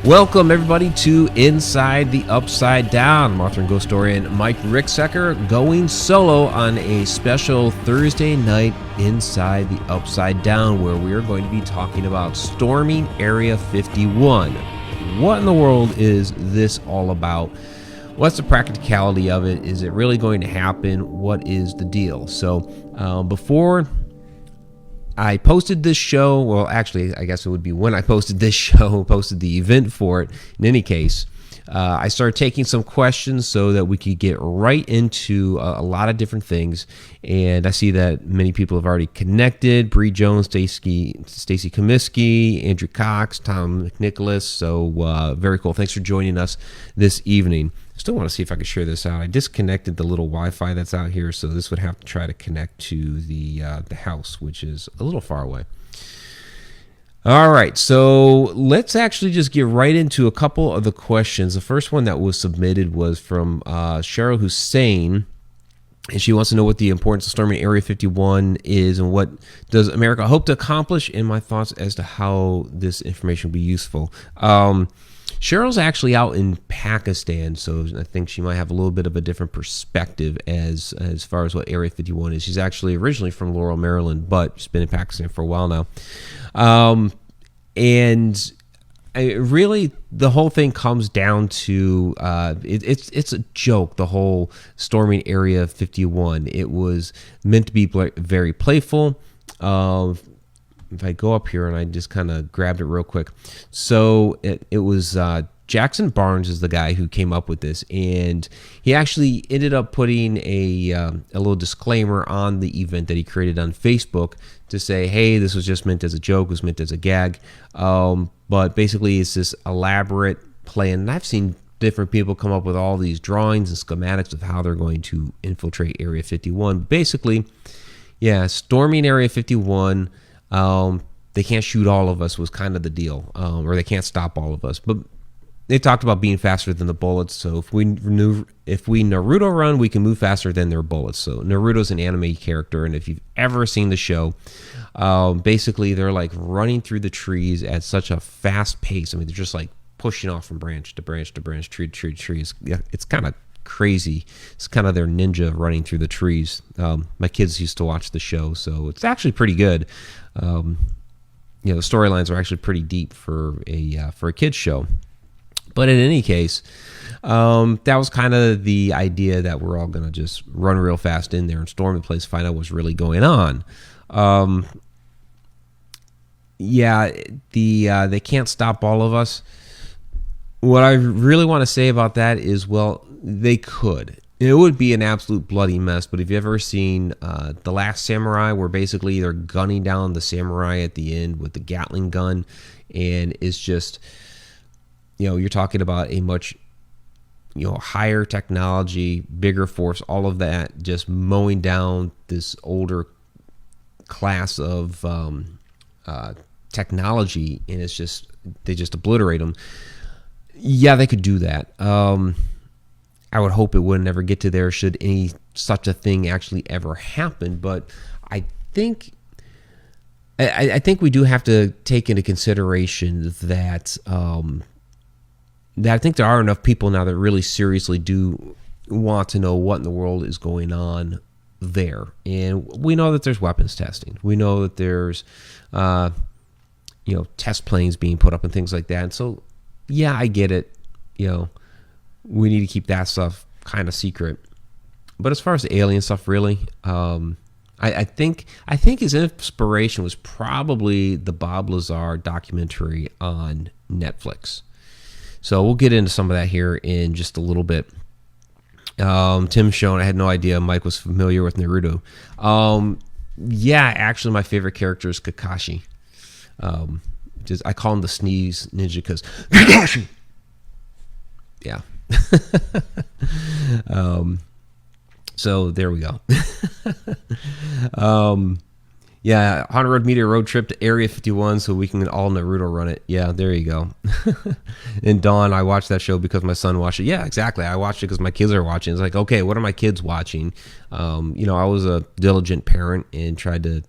Welcome, everybody, to Inside the Upside Down. I'm author and ghost historian Mike Ricksecker going solo on a special Thursday night Inside the Upside Down, where we are going to be talking about storming Area 51. What in the world is this all about? What's the practicality of it? Is it really going to happen? What is the deal? So before I posted this show, well, actually, I guess it would be when I posted this show, posted the event for it. In any case, I started taking some questions so that we could get right into a lot of different things. And I see that many people have already connected. Bree Jones, Stacy Comiskey, Andrew Cox, Tom McNicholas. So very cool. Thanks for joining us this evening. I still want to see if I can share this out. I disconnected the little Wi-Fi that's out here, so this would have to try to connect to the house, which is a little far away. All right, so let's actually just get right into a couple of the questions. The first one that was submitted was from Cheryl Hussein, and she wants to know what the importance of storming Area 51 is and what does America hope to accomplish, and my thoughts as to how this information will be useful. Cheryl's actually out in Pakistan, so I think she might have a little bit of a different perspective as far as what Area 51 is. She's actually originally from Laurel, Maryland, but she's been in Pakistan for a while now. Really, the whole thing comes down to it's a joke, the whole storming Area 51. It was meant to be very playful. If I go up here and I just kind of grabbed it real quick. So it was Jackson Barnes is the guy who came up with this, and he actually ended up putting a little disclaimer on the event that he created on Facebook to say, hey, this was just meant as a joke, it was meant as a gag. But basically it's this elaborate plan. And I've seen different people come up with all these drawings and schematics of how they're going to infiltrate Area 51. Basically, yeah, storming Area 51, they can't shoot all of us was kind of the deal, or they can't stop all of us. But they talked about being faster than the bullets. So if we Naruto run, we can move faster than their bullets. So Naruto's an anime character, and if you've ever seen the show, basically they're like running through the trees at such a fast pace. I mean, they're just like pushing off from branch to branch to branch, tree to tree to tree. It's kind of crazy. It's kind of their ninja running through the trees. My kids used to watch the show, so it's actually pretty good. The storylines are actually pretty deep for a kids show. But in any case, that was kind of the idea, that we're all going to just run real fast in there and storm the place, find out what's really going on. They can't stop all of us. What I really want to say about that is, well, they could. It would be an absolute bloody mess, but if you've ever seen The Last Samurai, where basically they're gunning down the samurai at the end with the Gatling gun, and it's just, you're talking about a much, higher technology, bigger force, all of that, just mowing down this older class of technology, and it's just, they just obliterate them. Yeah, they could do that. I would hope it would never get to there should any such a thing actually ever happen. But I think we do have to take into consideration that that I think there are enough people now that really seriously do want to know what in the world is going on there. And we know that there's weapons testing. We know that there's test planes being put up and things like that. And so, yeah, I get it. We need to keep that stuff kind of secret. But as far as the alien stuff, really, I think his inspiration was probably the Bob Lazar documentary on Netflix. So we'll get into some of that here in just a little bit. Tim Schoen, I had no idea Mike was familiar with Naruto. Actually, my favorite character is Kakashi. I call him the sneeze ninja because Kakashi. Yeah. So there we go. Haunted Road Media road trip to Area 51 so we can all Naruto run it. Yeah, there you go. And Dawn, I watched that show because my son watched it. Yeah, exactly. I watched it because my kids are watching. It's like, okay, what are my kids watching? I was a diligent parent and tried to,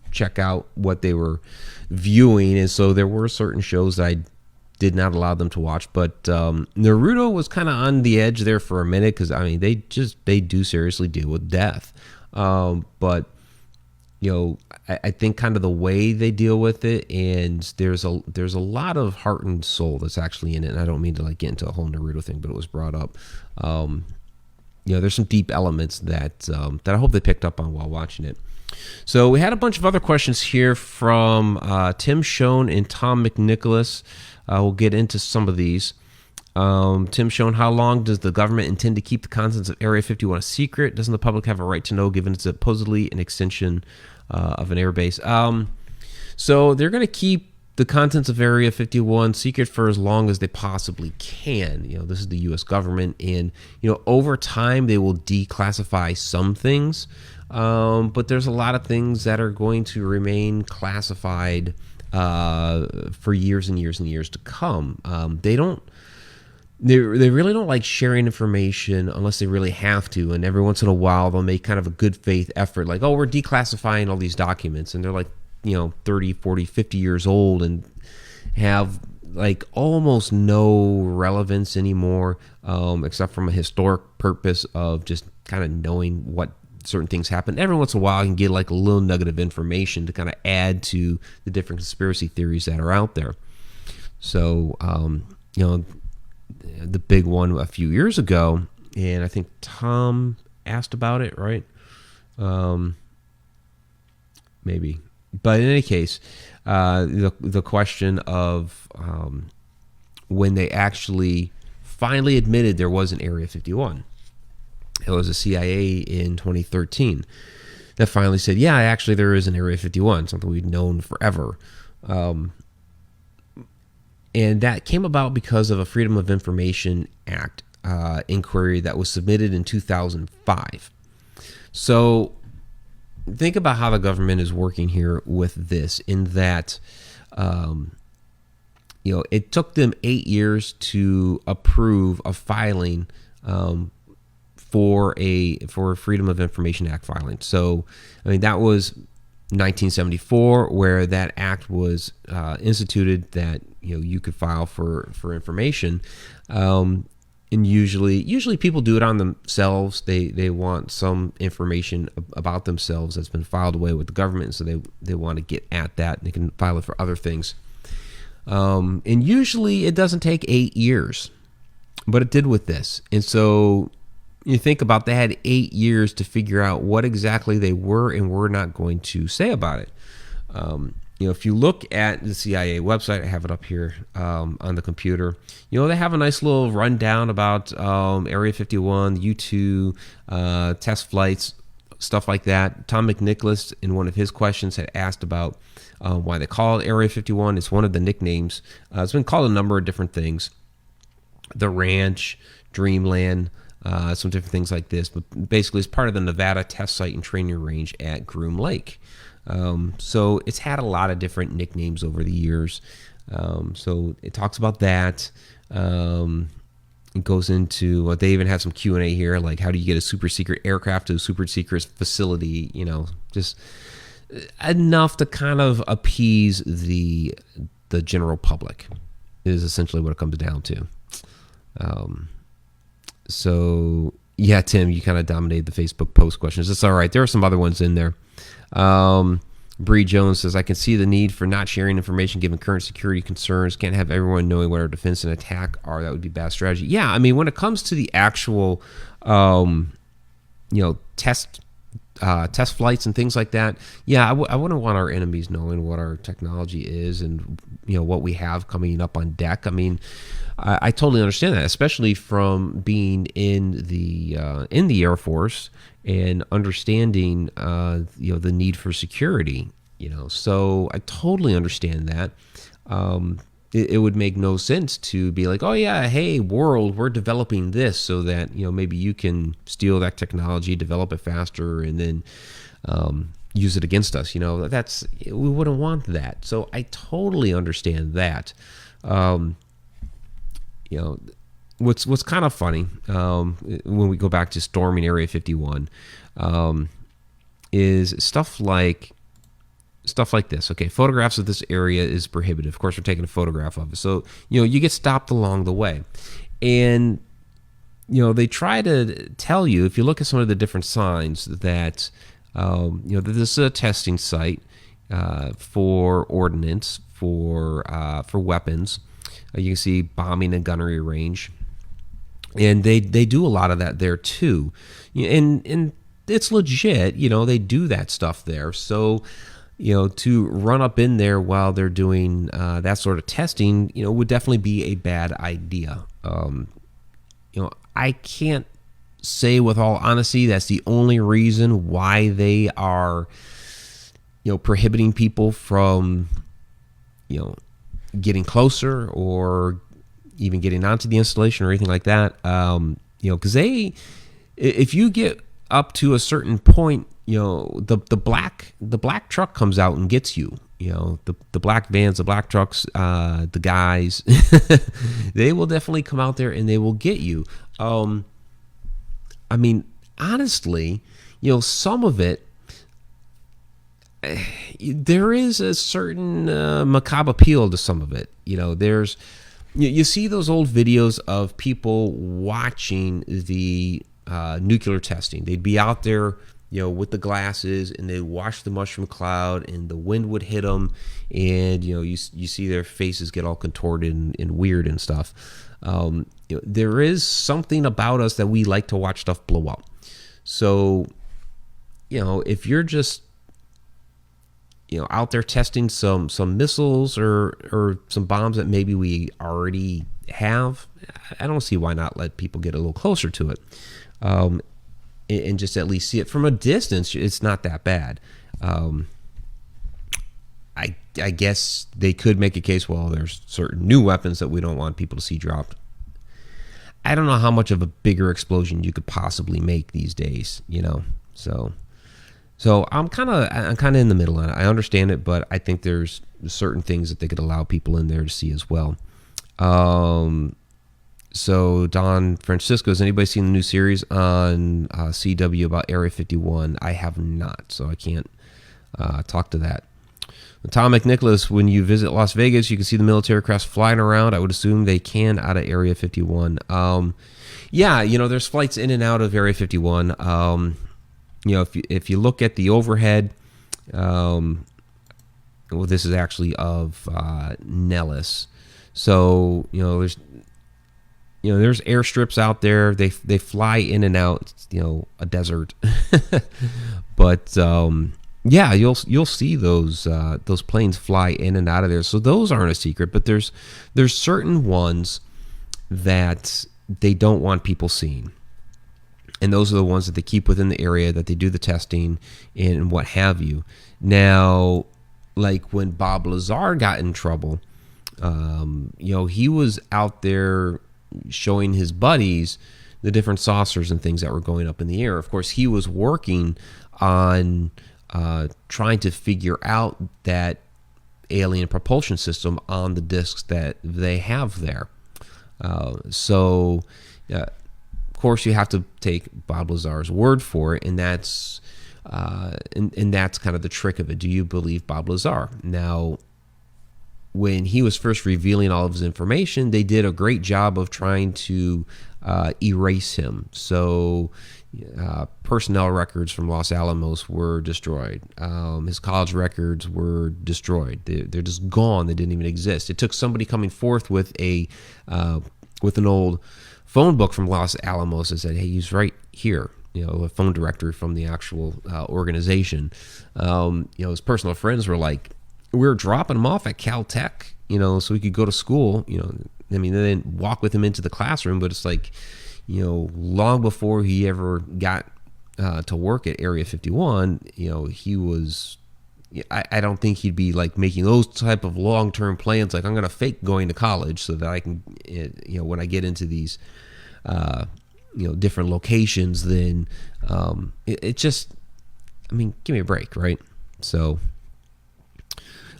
check out what they were viewing. And so there were certain shows that I did not allow them to watch. But Naruto was kind of on the edge there for a minute because I mean they do seriously deal with death, but I think kind of the way they deal with it, and there's a lot of heart and soul that's actually in it. And I don't mean to like get into a whole Naruto thing, but it was brought up. There's some deep elements that I hope they picked up on while watching it. So we had a bunch of other questions here from Tim Schoen and Tom McNicholas. We'll get into some of these. Tim Schoen, how long does the government intend to keep the contents of Area 51 a secret? Doesn't the public have a right to know, given it's supposedly an extension of an airbase? So they're going to keep the contents of Area 51 secret for as long as they possibly can. This is the U.S. government, and over time they will declassify some things, but there's a lot of things that are going to remain classified for years and years and years to come. They really don't like sharing information unless they really have to, and every once in a while they'll make kind of a good faith effort like, oh, we're declassifying all these documents, and they're like 30, 40, 50 years old and have like almost no relevance anymore, except from a historic purpose of just kind of knowing what certain things happen. Every once in a while you can get like a little nugget of information to kind of add to the different conspiracy theories that are out there. So the big one a few years ago, and I think Tom asked about it, right? Maybe. But in any case, the question of when they actually finally admitted there was an Area 51. It was the CIA in 2013 that finally said, yeah, actually there is an Area 51, something we've known forever. And that came about because of a Freedom of Information Act inquiry that was submitted in 2005. So think about how the government is working here with this, in that it took them 8 years to approve a filing for a Freedom of Information Act filing. So I mean that was 1974, where that act was instituted, that you could file for information, and usually people do it on themselves. They want some information about themselves that's been filed away with the government, so they want to get at that, and they can file it for other things. And usually it doesn't take 8 years, but it did with this. And so you think about, they had 8 years to figure out what exactly they were and were not going to say about it. If you look at the CIA website, I have it up here on the computer. They have a nice little rundown about Area 51, the U-2, test flights, stuff like that. Tom McNicholas, in one of his questions, had asked about why they call it Area 51. It's one of the nicknames. It's been called a number of different things. The Ranch, Dreamland, some different things like this, but basically it's part of the Nevada test site and training range at Groom Lake. So it's had a lot of different nicknames over the years. So it talks about that. It goes into, they even have some Q&A here, like how do you get a super secret aircraft to a super secret facility, just enough to kind of appease the general public is essentially what it comes down to. So yeah, Tim, you kind of dominated the Facebook post questions. It's all right. There are some other ones in there. Bree Jones says, I can see the need for not sharing information given current security concerns. Can't have everyone knowing what our defense and attack are. That would be bad strategy. Yeah, I mean, when it comes to the actual, test flights and things like that, yeah, I wouldn't want our enemies knowing what our technology is and, what we have coming up on deck. I mean, I totally understand that, especially from being in the Air Force and understanding the need for security. So I totally understand that. It would make no sense to be like, oh yeah, hey world, we're developing this so that maybe you can steal that technology, develop it faster, and then use it against us. We wouldn't want that. So I totally understand that. What's kind of funny when we go back to storming Area 51 is stuff like stuff like this. Okay, photographs of this area is prohibited. Of course, we're taking a photograph of it. So, you get stopped along the way. And, they try to tell you, if you look at some of the different signs, that, that this is a testing site for ordnance, for weapons. You can see bombing and gunnery range. And they do a lot of that there, too. And it's legit, they do that stuff there. So, to run up in there while they're doing that sort of testing, would definitely be a bad idea. I can't say with all honesty that's the only reason why they are, prohibiting people from, getting closer or even getting onto the installation or anything like that. Because if you get up to a certain point, the black truck comes out and gets you. The black vans, the black trucks, the guys, they will definitely come out there and they will get you. Honestly, some of it, there is a certain macabre appeal to some of it. You see those old videos of people watching the nuclear testing. They'd be out there, with the glasses, and they'd watch the mushroom cloud, and the wind would hit them, and you see their faces get all contorted and weird and stuff. There is something about us that we like to watch stuff blow up. So, if you're just out there testing some missiles or some bombs that maybe we already have, I don't see why not let people get a little closer to it, and just at least see it from a distance. It's not that bad. I guess they could make a case, well, there's certain new weapons that we don't want people to see dropped. I don't know how much of a bigger explosion you could possibly make these days, So I'm kind of in the middle on it. I understand it, but I think there's certain things that they could allow people in there to see as well. So Don Francisco, has anybody seen the new series on CW about Area 51? I have not, so I can't talk to that. Tom McNicholas, when you visit Las Vegas, you can see the military crafts flying around. I would assume they can out of Area 51. There's flights in and out of Area 51. If you look at the overhead, this is actually of Nellis. So there's airstrips out there. They fly in and out. It's, a desert, but you'll see those planes fly in and out of there. So those aren't a secret. But there's certain ones that they don't want people seeing. And those are the ones that they keep within the area, that they do the testing and what have you. Now, like when Bob Lazar got in trouble, he was out there showing his buddies the different saucers and things that were going up in the air. Of course, he was working on trying to figure out that alien propulsion system on the discs that they have there. Of course, you have to take Bob Lazar's word for it, and that's kind of the trick of it. Do you believe Bob Lazar? Now, when he was first revealing all of his information, they did a great job of trying to erase him. So, personnel records from Los Alamos were destroyed. His college records were destroyed. They're just gone. They didn't even exist. It took somebody coming forth with an old phone book from Los Alamos and said, hey, he's right here, a phone directory from the actual organization. His personal friends were like, we were dropping him off at Caltech, so he could go to school. They didn't walk with him into the classroom, but it's like, long before he ever got to work at Area 51, he was, I don't think he'd be like making those type of long-term plans. Like, I'm going to fake going to college so that I can, when I get into these, different locations, then it just, give me a break, right? So,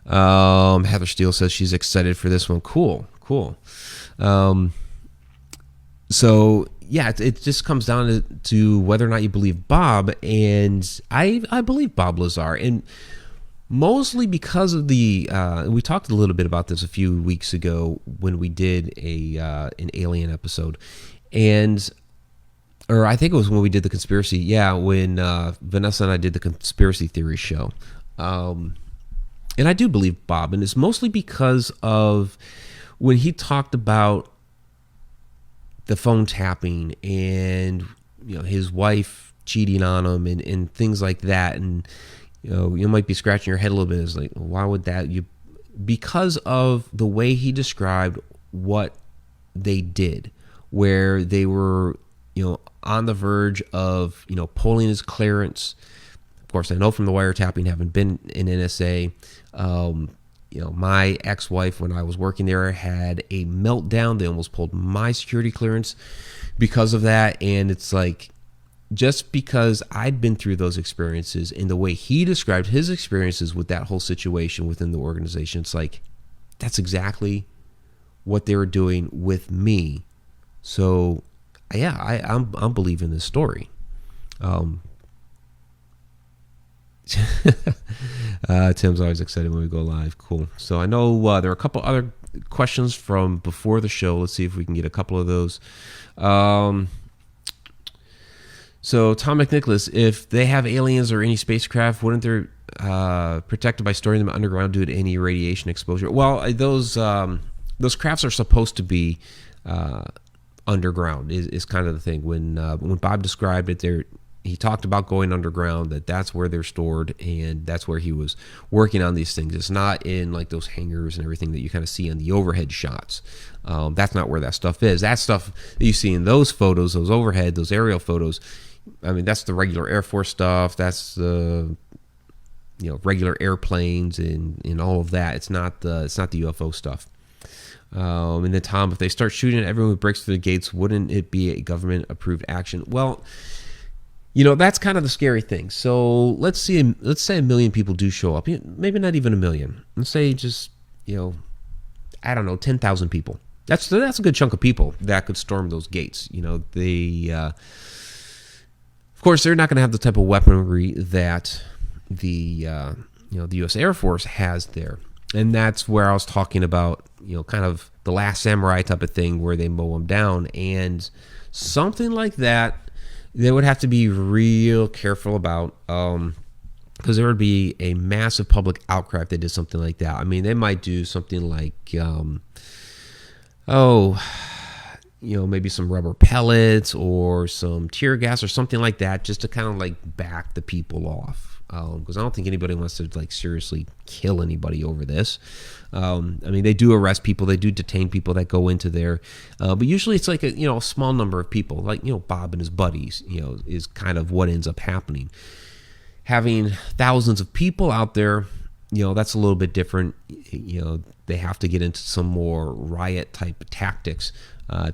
Heather Steele says she's excited for this one. Cool. So yeah, it just comes down to whether or not you believe Bob, and I believe Bob Lazar. And Mostly because of the we talked a little bit about this a few weeks ago when we did an alien episode, and or I think it was when we did the conspiracy. Yeah, when Vanessa and I did the conspiracy theory show. And I do believe Bob, and it's mostly because of when he talked about the phone tapping and his wife cheating on him and things like that, and you might be scratching your head a little bit. It's like, why would that? Because of the way he described what they did, where they were on the verge of pulling his clearance. Of course, I know from the wiretapping, having been in NSA, my ex-wife, when I was working there, had a meltdown. They almost pulled my security clearance because of that. And it's like, just because I'd been through those experiences and the way he described his experiences with that whole situation within the organization, it's like, that's exactly what they were doing with me. So, yeah, I'm believing this story. Tim's always excited when we go live. Cool. So I know there are a couple other questions from before the show. Let's see if we can get a couple of those. So Tom McNicholas, if they have aliens or any spacecraft, wouldn't they protected by storing them underground due to any radiation exposure? Well, those crafts are supposed to be underground. Is kind of the thing. When Bob described it, he talked about going underground. That's where they're stored, and that's where he was working on these things. It's not in like those hangars and everything that you kind of see in the overhead shots. That's not where that stuff is. That stuff that you see in those photos, those overhead, those aerial photos, I mean, that's the regular Air Force stuff. That's the regular airplanes and all of that. It's not the UFO stuff. And then Tom, if they start shooting at everyone who breaks through the gates, wouldn't it be a government approved action? Well, that's kind of the scary thing. So let's say 1 million people do show up. Maybe not even 1 million. Let's say just I don't know, 10,000 people. That's a good chunk of people that could storm those gates. Of course, they're not going to have the type of weaponry that the the U.S. Air Force has there, and that's where I was talking about kind of the Last Samurai type of thing where they mow them down, and something like that they would have to be real careful about, because there would be a massive public outcry if they did something like that. I mean, they might do something like maybe some rubber pellets or some tear gas or something like that, just to kind of like back the people off. Because I don't think anybody wants to like seriously kill anybody over this. I mean, they do arrest people, they do detain people that go into there, but usually it's like a small number of people, like Bob and his buddies. Is kind of what ends up happening. Having thousands of people out there, that's a little bit different. They have to get into some more riot type tactics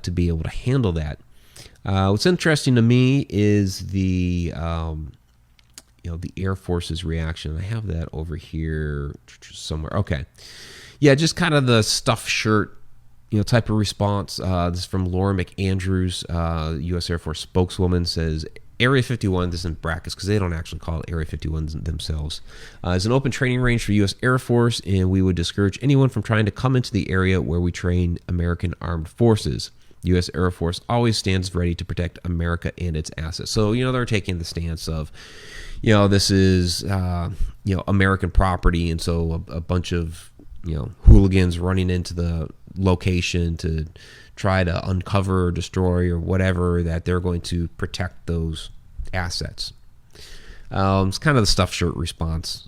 to be able to handle that. What's interesting to me is the Air Force's reaction. I have that over here somewhere. Okay. Yeah, just kind of the stuffed shirt, type of response. This is from Laura McAndrews, U.S. Air Force spokeswoman, says, Area 51, this is in brackets because they don't actually call it Area 51 themselves, is an open training range for U.S. Air Force, and we would discourage anyone from trying to come into the area where we train American armed forces. U.S. Air Force always stands ready to protect America and its assets. So, they're taking the stance of, this is, American property, and so a bunch of, hooligans running into the location to try to uncover or destroy or whatever, that they're going to protect those assets. It's kind of the stuffed shirt response.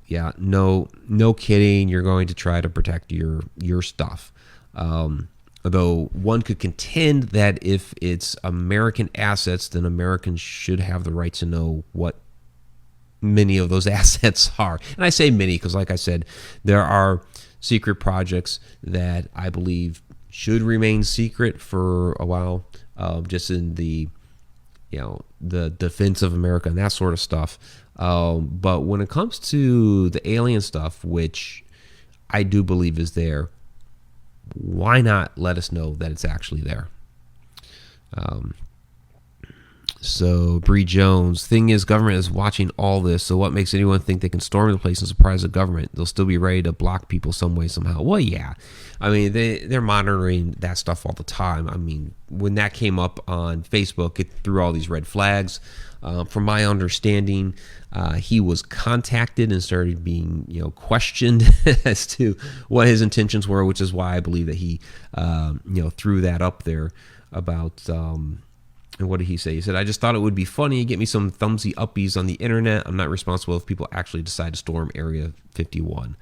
Yeah, no kidding. You're going to try to protect your stuff. Although one could contend that if it's American assets, then Americans should have the right to know what many of those assets are. And I say many because, like I said, there are secret projects that I believe should remain secret for a while, just in the the defense of America and that sort of stuff. But when it comes to the alien stuff, which I do believe is there, why not let us know that it's actually there? So, Bree Jones, thing is, government is watching all this, so what makes anyone think they can storm the place and surprise the government? They'll still be ready to block people some way, somehow. Well, yeah. I mean, they're monitoring that stuff all the time. I mean, when that came up on Facebook, it threw all these red flags. From my understanding, he was contacted and started being, questioned as to what his intentions were, which is why I believe that he, threw that up there about... and what did he say? He said, I just thought it would be funny, get me some thumbsy uppies on the internet. I'm not responsible if people actually decide to storm Area 51.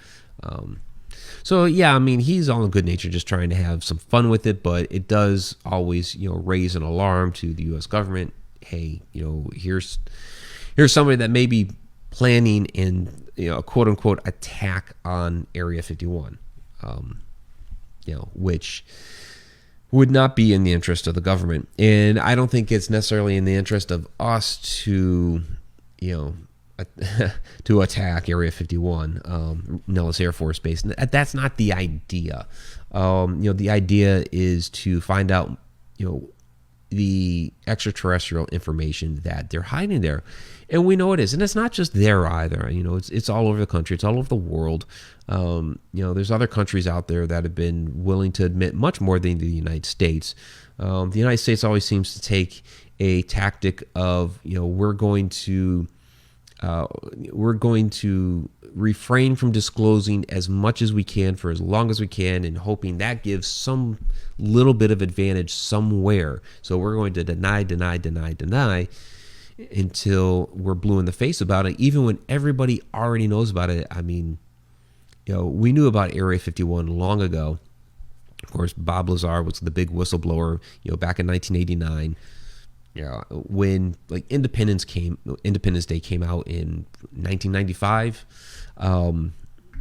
So, yeah, I mean, he's all in good nature, just trying to have some fun with it. But it does always, raise an alarm to the U.S. government. Hey, here's somebody that may be planning in, a quote unquote attack on Area 51, which would not be in the interest of the government. And I don't think it's necessarily in the interest of us to, to attack Area 51, Nellis Air Force Base. That's not the idea. The idea is to find out, the extraterrestrial information that they're hiding there. And we know it is. And it's not just there either. It's all over the country. It's all over the world. There's other countries out there that have been willing to admit much more than the United States. The United States always seems to take a tactic of, we're going to refrain from disclosing as much as we can for as long as we can, and hoping that gives some little bit of advantage somewhere. So we're going to deny until we're blue in the face about it, even when everybody already knows about it. I mean, we knew about Area 51 long ago. Of course, Bob Lazar was the big whistleblower, back in 1989. When Independence Day came out in 1995.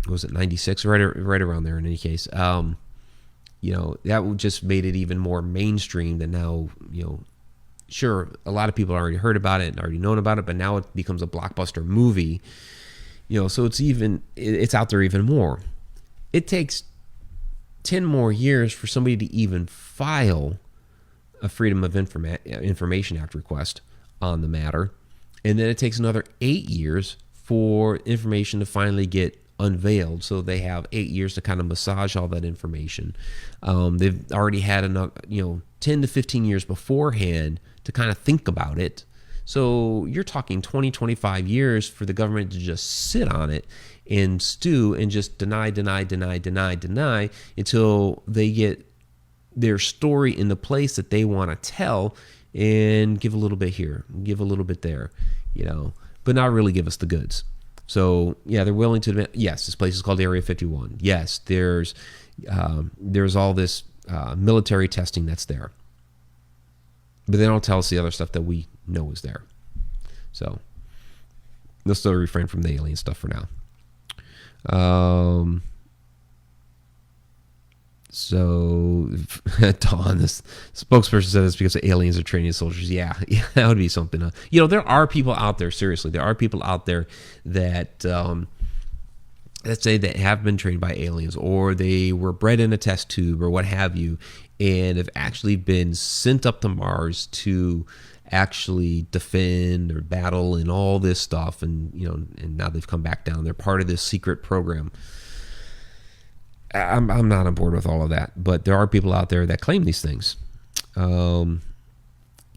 Was it 96? Right around there. In any case, that just made it even more mainstream. Than now, sure, a lot of people already heard about it and already known about it, but now it becomes a blockbuster movie. So it's out there even more. It takes 10 more years for somebody to even file a Freedom of Information Act request on the matter. And then it takes another 8 years for information to finally get unveiled. So they have 8 years to kind of massage all that information. They've already had enough, 10 to 15 years beforehand to kind of think about it. So you're talking 20, 25 years for the government to just sit on it and stew and just deny until they get their story in the place that they want to tell, and give a little bit here, give a little bit there, but not really give us the goods. So yeah, they're willing to admit, yes, this place is called Area 51. Yes, there's all this military testing that's there, but they don't tell us the other stuff that we know is there. So they'll still refrain from the alien stuff for now. So Dawn, this spokesperson said it's because the aliens are training soldiers. Yeah, that would be something. There are people out there, seriously, there are people out there that, let's say, that have been trained by aliens, or they were bred in a test tube or what have you, and have actually been sent up to Mars to actually defend or battle and all this stuff. And, and now they've come back down. They're part of this secret program. I'm not on board with all of that, but there are people out there that claim these things. Karen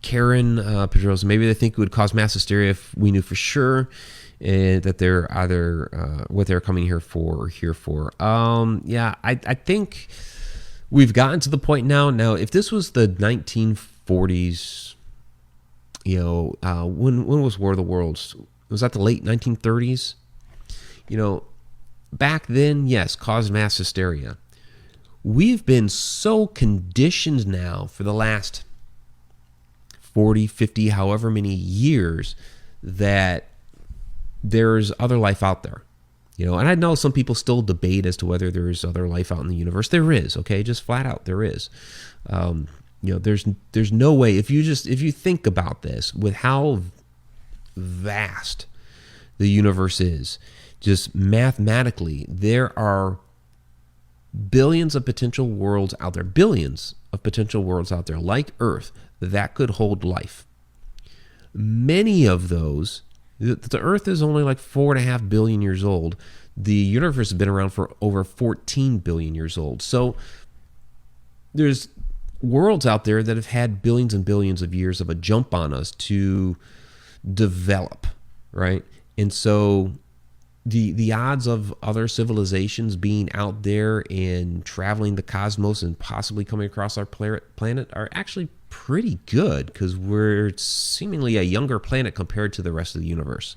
Pedrosa, maybe they think it would cause mass hysteria if we knew for sure that they're either what they're coming here for or here for. I think we've gotten to the point now. Now, if this was the 1940s, when was War of the Worlds? Was that the late 1930s? Back then, yes, caused mass hysteria. We've been so conditioned now for the last 40, 50, however many years that there's other life out there. And I know some people still debate as to whether there's other life out in the universe. There is, okay, just flat out, there is. There's no way, if you think about this, with how vast the universe is, just mathematically, there are billions of potential worlds out there, like Earth, that could hold life. Many of those, the Earth is only like 4.5 billion years old. The universe has been around for over 14 billion years old. So there's worlds out there that have had billions and billions of years of a jump on us to develop, right? And so the odds of other civilizations being out there and traveling the cosmos and possibly coming across our planet are actually pretty good, because we're seemingly a younger planet compared to the rest of the universe.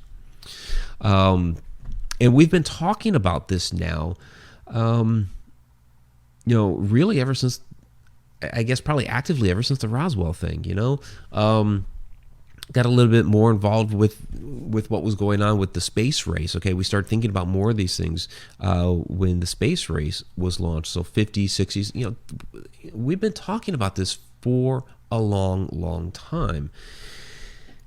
And we've been talking about this now, really ever since, I guess probably actively ever since the Roswell thing, got a little bit more involved with what was going on with the space race. Okay, we started thinking about more of these things when the space race was launched. So 50s, 60s, we've been talking about this for a long, long time.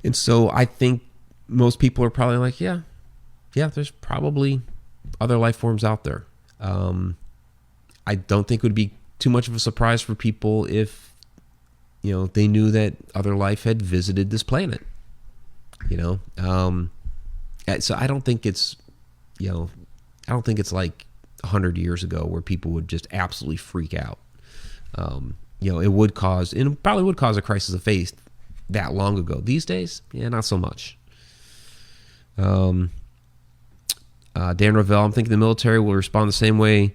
And so I think most people are probably like, yeah, there's probably other life forms out there. I don't think it would be too much of a surprise for people if they knew that other life had visited this planet. So I don't think it's like 100 years ago where people would just absolutely freak out. It would cause, and it probably would cause a crisis of faith that long ago. These days, not so much. Dan Ravel, I'm thinking the military will respond the same way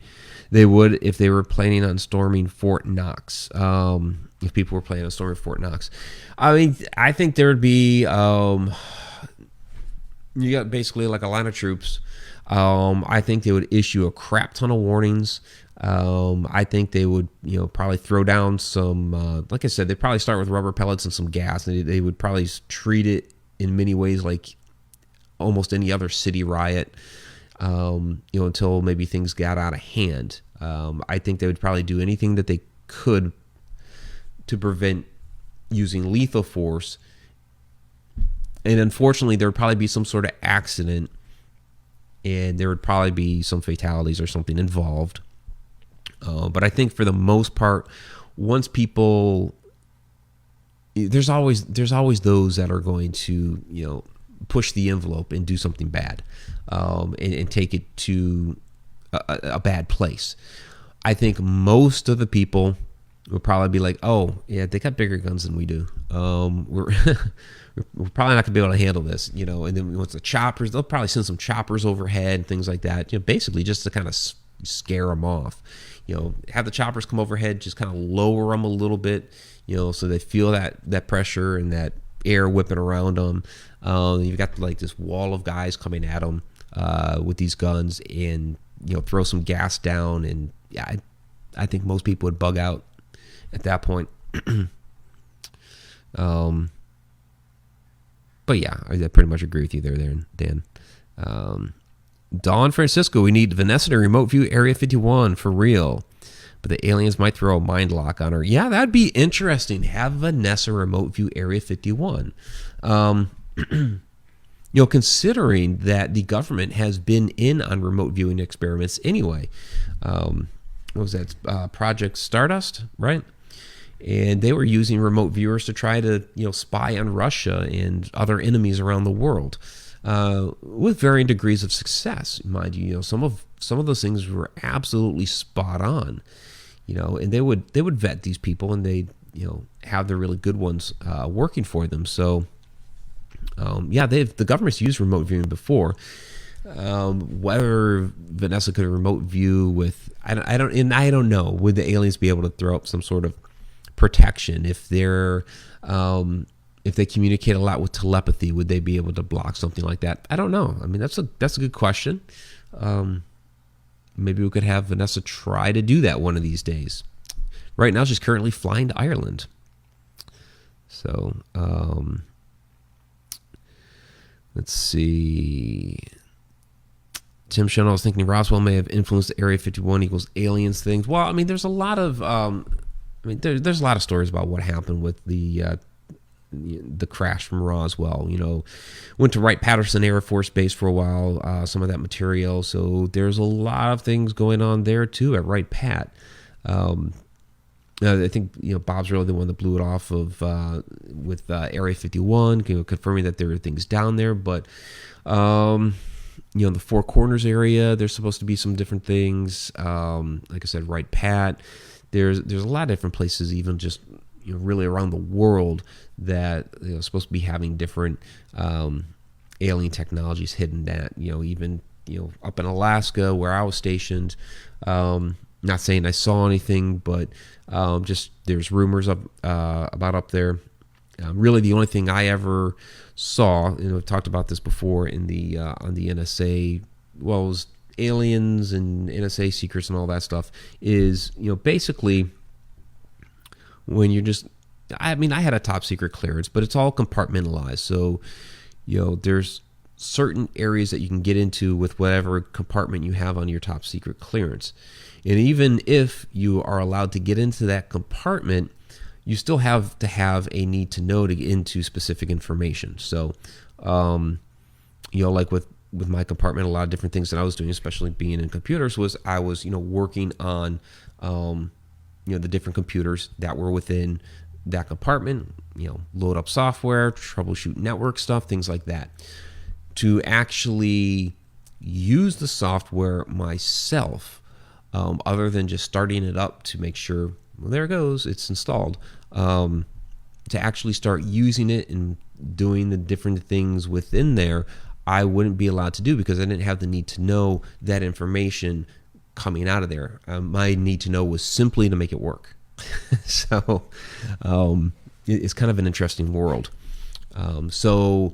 they would if they were planning on storming Fort Knox. If people were planning on storming Fort Knox, I mean, I think there would be, you got basically like a line of troops. I think they would issue a crap ton of warnings. I think they would, probably throw down some, like I said, they'd probably start with rubber pellets and some gas. They would probably treat it in many ways like almost any other city riot, until maybe things got out of hand. I think they would probably do anything that they could to prevent using lethal force. And unfortunately, there would probably be some sort of accident, and there would probably be some fatalities or something involved. But I think for the most part, once people, there's always those that are going to, push the envelope and do something bad, and take it to a bad place. I think most of the people will probably be like, oh, yeah, they got bigger guns than we do. We're probably not going to be able to handle this, and then once the choppers, they'll probably send some choppers overhead and things like that, basically just to kind of scare them off. Have the choppers come overhead, just kind of lower them a little bit, so they feel that pressure and that air whipping around them. You've got like this wall of guys coming at them with these guns, and throw some gas down, and yeah, I think most people would bug out at that point. But yeah, I pretty much agree with you there, Dan. Don Francisco, we need Vanessa to remote view Area 51 for real, but the aliens might throw a mind lock on her. Yeah, that'd be interesting. Have Vanessa remote view Area 51. Considering that the government has been in on remote viewing experiments anyway. What was that? Project Stardust, right? And they were using remote viewers to try to, spy on Russia and other enemies around the world, with varying degrees of success, mind you. Some of those things were absolutely spot on, and they would vet these people, and they have the really good ones working for them. So the government's used remote viewing before. Whether Vanessa could remote view with, I don't know. Would the aliens be able to throw up some sort of protection if they're if they communicate a lot with telepathy? Would they be able to block something like that? I don't know. I mean, that's a good question. Maybe we could have Vanessa try to do that one of these days. Right now, she's currently flying to Ireland. So let's see. Tim Shannon, I was thinking Roswell may have influenced the Area 51 equals aliens things. Well, I mean, there's a lot of there's a lot of stories about what happened with the crash from Roswell. Went to Wright-Patterson Air Force Base for a while, some of that material. So there's a lot of things going on there too at Wright-Pat. I think Bob's really the one that blew it off of with Area 51, confirming that there are things down there. But the Four Corners area, there's supposed to be some different things. Like I said, Right Pat. There's a lot of different places, even just really around the world, that are supposed to be having different alien technologies hidden at. Even up in Alaska where I was stationed. Not saying I saw anything, but just there's rumors about up there. Really, the only thing I ever saw, I've talked about this before on the NSA, well, it was aliens and NSA secrets and all that stuff, is basically when you're just, I had a top secret clearance, but it's all compartmentalized. So there's certain areas that you can get into with whatever compartment you have on your top secret clearance. And even if you are allowed to get into that compartment, you still have to have a need to know to get into specific information. So, like with my compartment, a lot of different things that I was doing, especially being in computers, was I was, working on, the different computers that were within that compartment, load up software, troubleshoot network stuff, things like that. To actually use the software myself, other than just starting it up to make sure, well, there it goes, it's installed, to actually start using it and doing the different things within there, I wouldn't be allowed to do because I didn't have the need to know that information coming out of there. My need to know was simply to make it work. So it's kind of an interesting world. So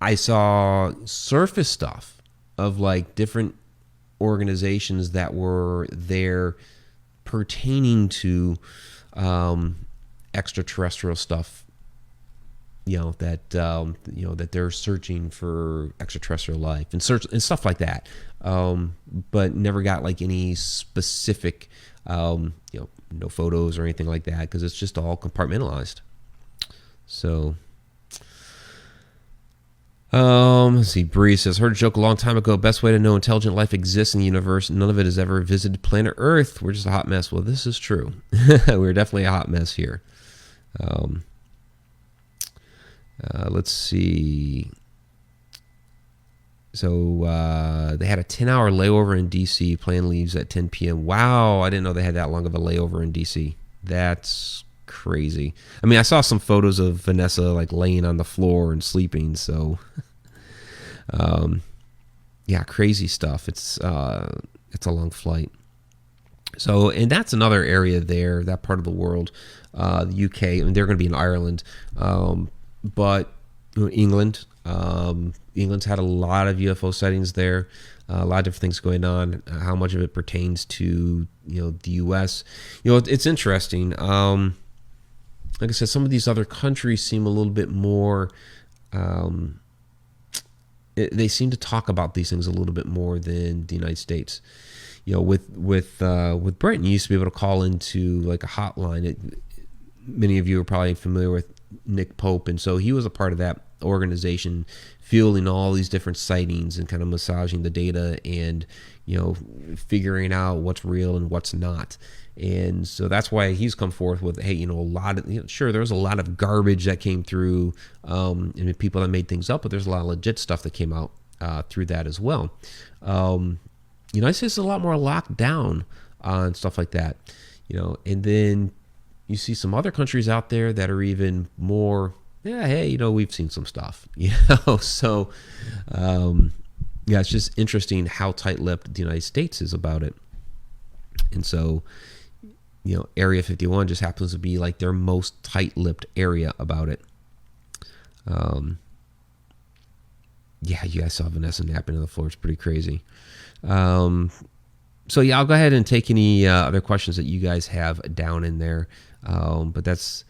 I saw surface stuff of like different organizations that were there pertaining to extraterrestrial stuff, that they're searching for extraterrestrial life and stuff like that, but never got like any specific no photos or anything like that, because it's just all compartmentalized. So let's see. Bree says, heard a joke a long time ago. Best way to know intelligent life exists in the universe. None of it has ever visited planet Earth. We're just a hot mess. Well, this is true. We're definitely a hot mess here. Let's see. So they had a 10-hour layover in D.C. Plane leaves at 10 p.m. Wow, I didn't know they had that long of a layover in D.C. That's crazy. I saw some photos of Vanessa like laying on the floor and sleeping. So, crazy stuff. It's a long flight. So, and that's another area there, that part of the world, the UK. They're going to be in Ireland, but England. England's had a lot of UFO sightings there. A lot of different things going on. How much of it pertains to the U.S. It's interesting. Like I said, some of these other countries seem a little bit more. They seem to talk about these things a little bit more than the United States. With Britain, you used to be able to call into like a hotline. Many of you are probably familiar with Nick Pope, and so he was a part of that organization, fielding all these different sightings and kind of massaging the data and figuring out what's real and what's not. And so that's why he's come forth with, hey, a lot of, sure, there's a lot of garbage that came through, and people that made things up, but there's a lot of legit stuff that came out through that as well. United States is a lot more locked down on stuff like that, and then you see some other countries out there that are even more, hey, we've seen some stuff, so it's just interesting how tight-lipped the United States is about it. And so Area 51 just happens to be like their most tight-lipped area about it. You guys saw Vanessa napping on the floor. It's pretty crazy. So I'll go ahead and take any other questions that you guys have down in there. But that's,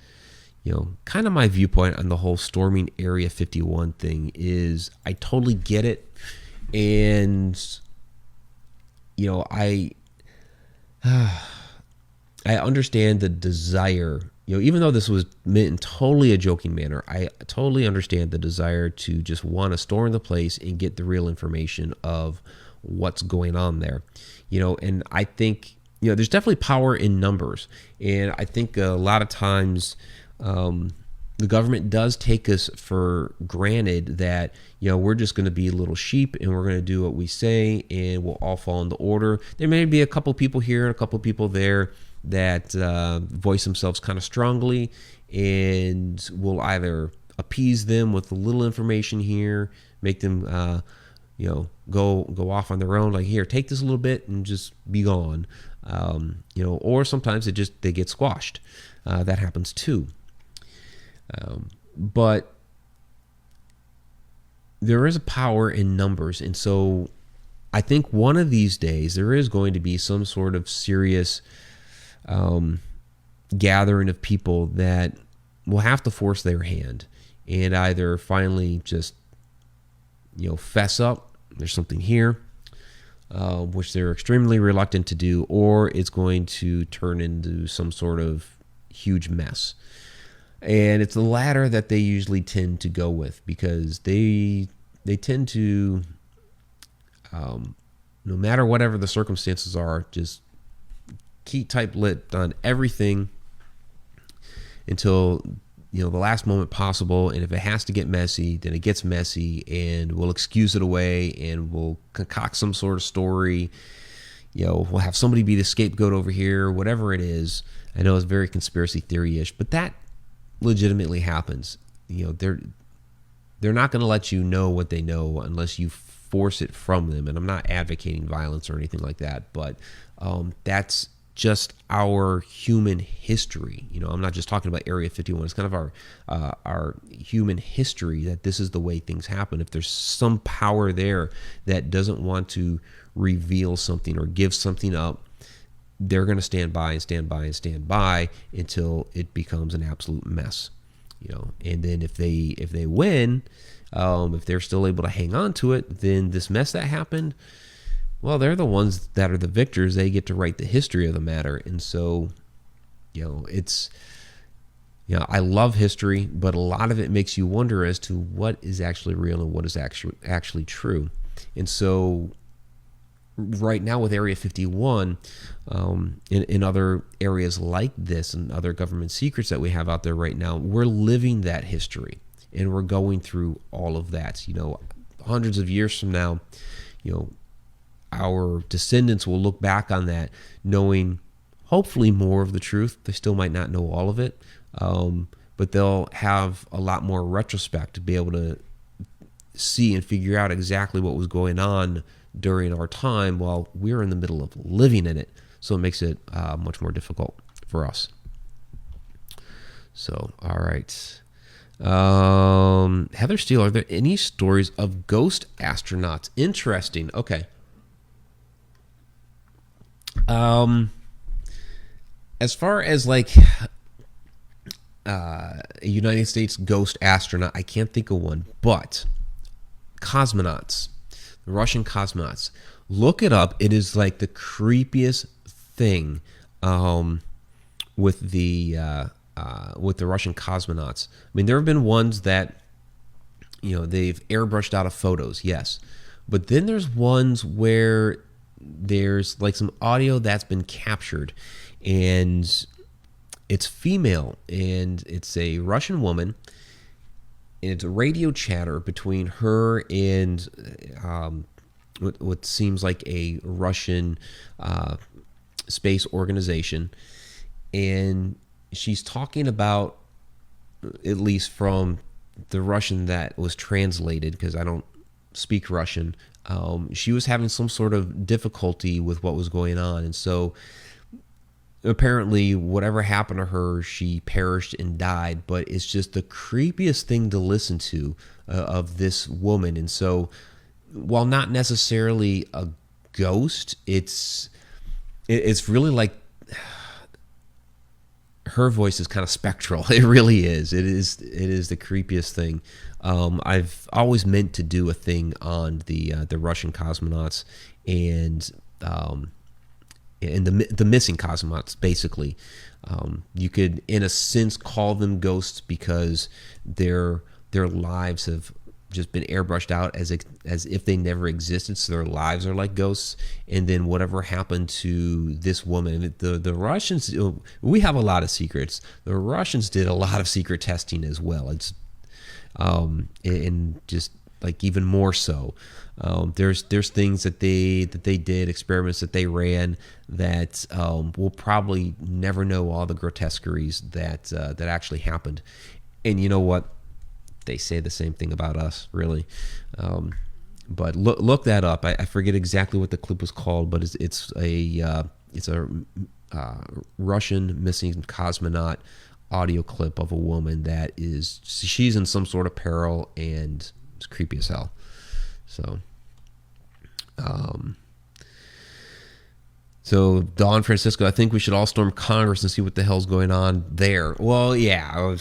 kind of my viewpoint on the whole storming Area 51 thing is I totally get it. And, I understand the desire, even though this was meant in totally a joking manner, I totally understand the desire to just want to storm the place and get the real information of what's going on there. And I think, there's definitely power in numbers. And I think a lot of times the government does take us for granted that, we're just going to be little sheep and we're going to do what we say and we'll all fall into order. There may be a couple people here and a couple people there that voice themselves kind of strongly, and we'll either appease them with a little information here, make them go off on their own, like, here, take this a little bit and just be gone. Or sometimes they get squashed. That happens too. But there is a power in numbers, and so I think one of these days there is going to be some sort of serious gathering of people that will have to force their hand and either finally just fess up, there's something here, which they're extremely reluctant to do, or it's going to turn into some sort of huge mess. And it's the latter that they usually tend to go with, because they tend to, no matter whatever the circumstances are, just keep tight-lipped on everything until the last moment possible. And if it has to get messy, then it gets messy, and we'll excuse it away, and we'll concoct some sort of story. We'll have somebody be the scapegoat over here, whatever it is. I know it's very conspiracy theory-ish, but that legitimately happens. They're not going to let you know what they know unless you force it from them. And I'm not advocating violence or anything like that, but that's just our human history. I'm not just talking about Area 51. It's kind of our human history that this is the way things happen. If there's some power there that doesn't want to reveal something or give something up, they're going to stand by and stand by and stand by until it becomes an absolute mess. And then if they win, if they're still able to hang on to it, then this mess that happened, well, they're the ones that are the victors. They get to write the history of the matter. And so, it's, I love history, but a lot of it makes you wonder as to what is actually real and what is actually true. And so right now with Area 51, in other areas like this and other government secrets that we have out there right now, we're living that history and we're going through all of that. Hundreds of years from now, our descendants will look back on that knowing hopefully more of the truth. They still might not know all of it, but they'll have a lot more retrospect to be able to see and figure out exactly what was going on during our time while we're in the middle of living in it. So it makes it much more difficult for us. So, all right. Heather Steele, are there any stories of ghost astronauts? Interesting. Okay. As far as like a United States ghost astronaut, I can't think of one, but cosmonauts, the Russian cosmonauts, look it up. It is like the creepiest thing with the Russian cosmonauts. I mean, there have been ones that they've airbrushed out of photos, yes, but then there's ones where there's like some audio that's been captured, and it's female, and it's a Russian woman, and it's a radio chatter between her and what seems like a Russian space organization, and she's talking about, at least from the Russian that was translated, because I don't speak Russian, she was having some sort of difficulty with what was going on, and so apparently whatever happened to her, she perished and died. But it's just the creepiest thing to listen to of this woman. And so while not necessarily a ghost, it's really like her voice is kind of spectral. It really is. It is the creepiest thing. I've always meant to do a thing on the Russian cosmonauts and the missing cosmonauts. Basically, you could, in a sense, call them ghosts because their lives have just been airbrushed out as if they never existed. So their lives are like ghosts. And then whatever happened to this woman, the Russians, we have a lot of secrets. The Russians did a lot of secret testing as well. It's and just like even more so. There's things that they did, experiments that they ran that we'll probably never know all the grotesqueries that actually happened. And you know what? They say the same thing about us, really. But look that up. I forget exactly what the clip was called, but it's a Russian missing cosmonaut audio clip of a woman she's in some sort of peril, and it's creepy as hell. So Don Francisco, I think we should all storm Congress and see what the hell's going on there. Well, yeah,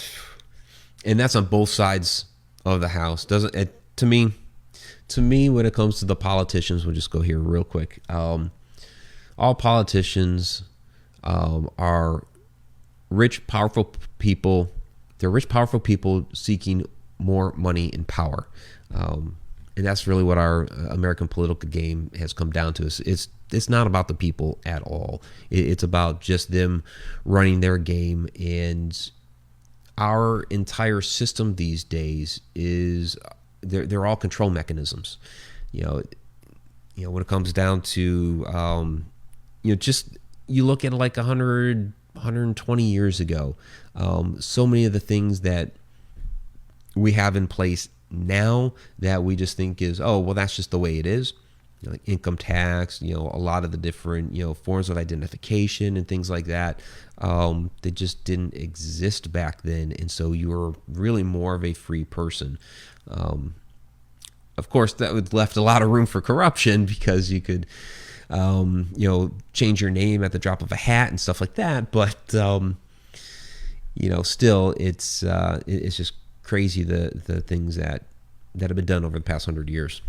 and that's on both sides of the house. Doesn't it, to me, when it comes to the politicians, we'll just go here real quick. All politicians are rich, powerful people. They're rich, powerful people seeking more money and power. And that's really what our American political game has come down to. It's not about the people at all. It's about just them running their game. And our entire system these days is they're all control mechanisms. When it comes down to just you look at like 120 years ago, so many of the things that we have in place now that we just think is, oh, well, that's just the way it is. Like income tax, a lot of the different, forms of identification and things like that, they just didn't exist back then. And so you were really more of a free person. Of course, that left a lot of room for corruption because you could, change your name at the drop of a hat and stuff like that. But, still, it's just crazy the things that have been done over the past 100 years.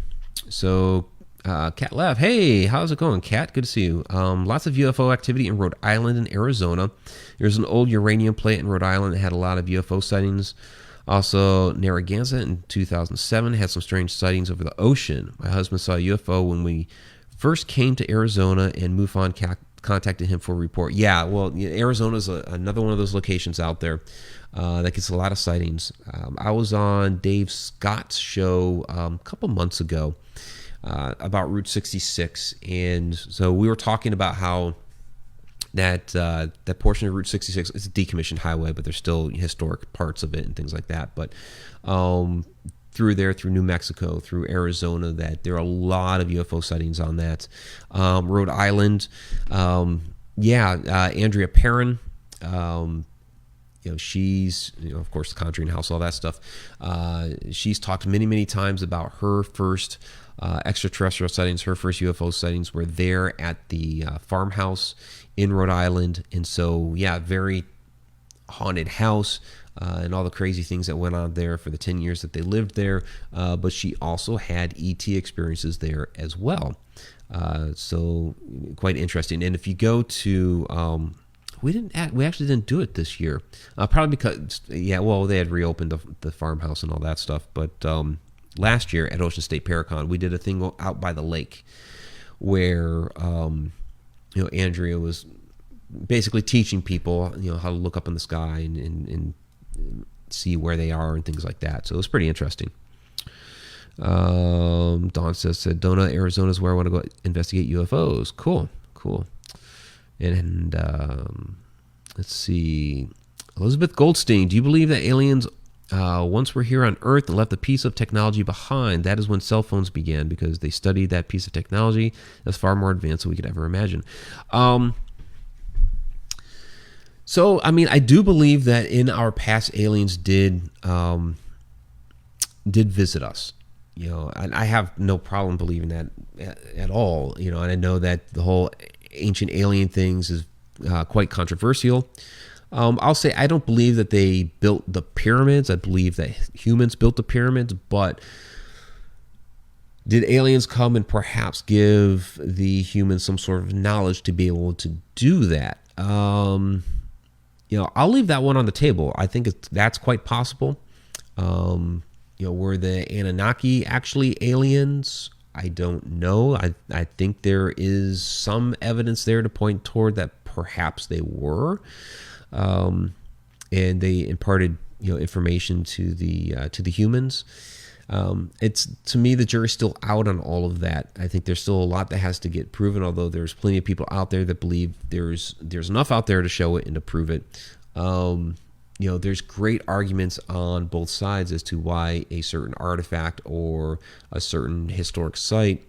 So Kat left. Hey, how's it going, Kat? Good to see you. Lots of UFO activity in Rhode Island and Arizona. There's an old uranium plant in Rhode Island that had a lot of UFO sightings. Also, Narragansett in 2007 had some strange sightings over the ocean. My husband saw a UFO when we first came to Arizona, and MUFON contacted him for a report. Yeah, well, Arizona is another one of those locations out there that gets a lot of sightings. I was on Dave Scott's show a couple months ago about Route 66, and so we were talking about how that portion of Route 66 is a decommissioned highway, but there's still historic parts of it and things like that. But through New Mexico, through Arizona, that there are a lot of UFO sightings on that. Rhode Island, Andrea Perrin, she's, of course, the Conjuring House, all that stuff. She's talked many, many times about her first extraterrestrial sightings. Her first UFO sightings were there at the farmhouse in Rhode Island. And so, very haunted house. And all the crazy things that went on there for the 10 years that they lived there. But she also had ET experiences there as well. So quite interesting. And if you go to, we actually didn't do it this year. Probably because, they had reopened the farmhouse and all that stuff. But last year at Ocean State Paracon, we did a thing out by the lake where, Andrea was basically teaching people, how to look up in the sky and see where they are and things like that. So it was pretty interesting. Dawn says, Sedona, Arizona is where I want to go investigate UFOs. Cool. And let's see. Elizabeth Goldstein, do you believe that aliens once were here on Earth and left a piece of technology behind? That is when cell phones began, because they studied that piece of technology that's far more advanced than we could ever imagine. So, I do believe that in our past, aliens did visit us, and I have no problem believing that at all, and I know that the whole ancient alien things is quite controversial. I'll say I don't believe that they built the pyramids. I believe that humans built the pyramids, but did aliens come and perhaps give the humans some sort of knowledge to be able to do that? I'll leave that one on the table. I think that's quite possible. Were the Anunnaki actually aliens? I don't know. I think there is some evidence there to point toward that perhaps they were, and they imparted information to the humans. It's, to me, the jury's still out on all of that. I think there's still a lot that has to get proven, although there's plenty of people out there that believe there's enough out there to show it and to prove it. There's great arguments on both sides as to why a certain artifact or a certain historic site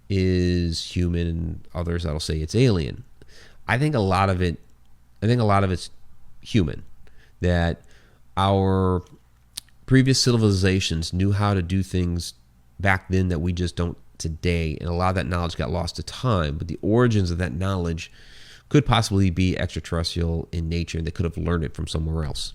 is human, and others that'll say it's alien. I think a lot of it's human, that our previous civilizations knew how to do things back then that we just don't today, and a lot of that knowledge got lost to time. But the origins of that knowledge could possibly be extraterrestrial in nature, and they could have learned it from somewhere else.